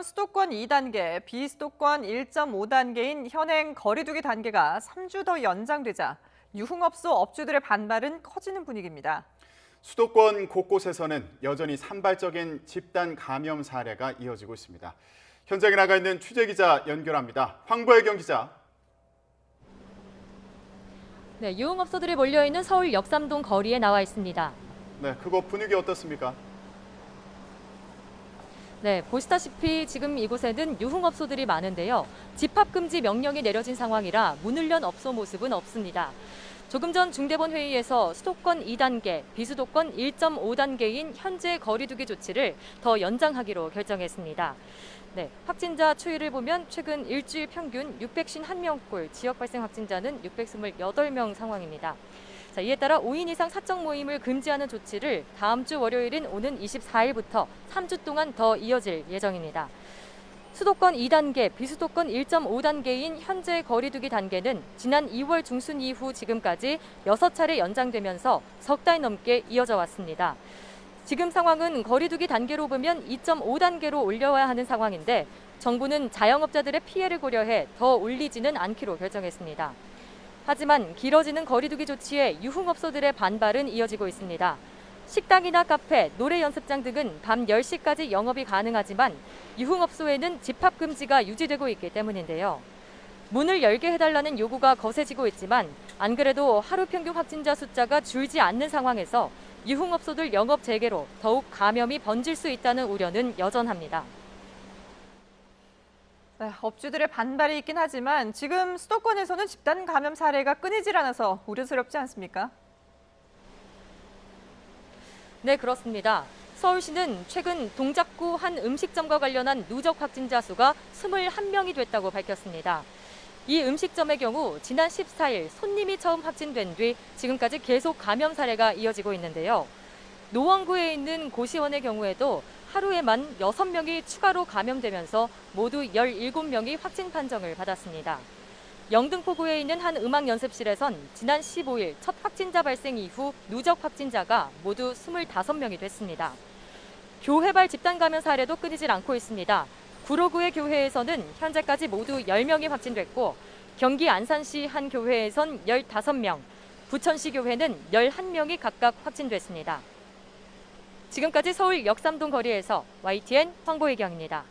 지금 수도권 2단계, 비수도권 1.5단계인 현행 거리두기 단계가 3주 더 연장되자 유흥업소 업주들의 반발은 커지는 분위기입니다. 수도권 곳곳에서는 여전히 산발적인 집단 감염 사례가 이어지고 있습니다. 현장에 나가 있는 취재기자 연결합니다. 황보혜경 기자. 네, 유흥업소들이 몰려있는 서울 역삼동 거리에 나와 있습니다. 네, 그곳 분위기 어떻습니까? 네, 보시다시피 지금 이곳에는 유흥업소들이 많은데요. 집합금지 명령이 내려진 상황이라 문을 연 업소 모습은 없습니다. 조금 전 중대본 회의에서 수도권 2단계, 비수도권 1.5단계인 현재 거리두기 조치를 더 연장하기로 결정했습니다. 네, 확진자 추이를 보면 최근 일주일 평균 651명꼴, 지역 발생 확진자는 628명 상황입니다. 자, 이에 따라 5인 이상 사적 모임을 금지하는 조치를 다음 주 월요일인 오는 24일부터 3주 동안 더 이어질 예정입니다. 수도권 2단계, 비수도권 1.5단계인 현재 거리두기 단계는 지난 2월 중순 이후 지금까지 6차례 연장되면서 석 달 넘게 이어져 왔습니다. 지금 상황은 거리두기 단계로 보면 2.5단계로 올려야 하는 상황인데 정부는 자영업자들의 피해를 고려해 더 올리지는 않기로 결정했습니다. 하지만 길어지는 거리두기 조치에 유흥업소들의 반발은 이어지고 있습니다. 식당이나 카페, 노래 연습장 등은 밤 10시까지 영업이 가능하지만 유흥업소에는 집합금지가 유지되고 있기 때문인데요. 문을 열게 해달라는 요구가 거세지고 있지만 안 그래도 하루 평균 확진자 숫자가 줄지 않는 상황에서 유흥업소들 영업 재개로 더욱 감염이 번질 수 있다는 우려는 여전합니다. 네, 업주들의 반발이 있긴 하지만 지금 수도권에서는 집단 감염 사례가 끊이질 않아서 우려스럽지 않습니까? 네, 그렇습니다. 서울시는 최근 동작구 한 음식점과 관련한 누적 확진자 수가 21명이 됐다고 밝혔습니다. 이 음식점의 경우 지난 14일 손님이 처음 확진된 뒤 지금까지 계속 감염 사례가 이어지고 있는데요. 노원구에 있는 고시원의 경우에도 하루에만 6명이 추가로 감염되면서 모두 17명이 확진 판정을 받았습니다. 영등포구에 있는 한 음악 연습실에선 지난 15일 첫 확진자 발생 이후 누적 확진자가 모두 25명이 됐습니다. 교회발 집단 감염 사례도 끊이질 않고 있습니다. 구로구의 교회에서는 현재까지 모두 10명이 확진됐고 경기 안산시 한 교회에선 15명, 부천시 교회는 11명이 각각 확진됐습니다. 지금까지 서울 역삼동 거리에서 YTN 황보혜경입니다.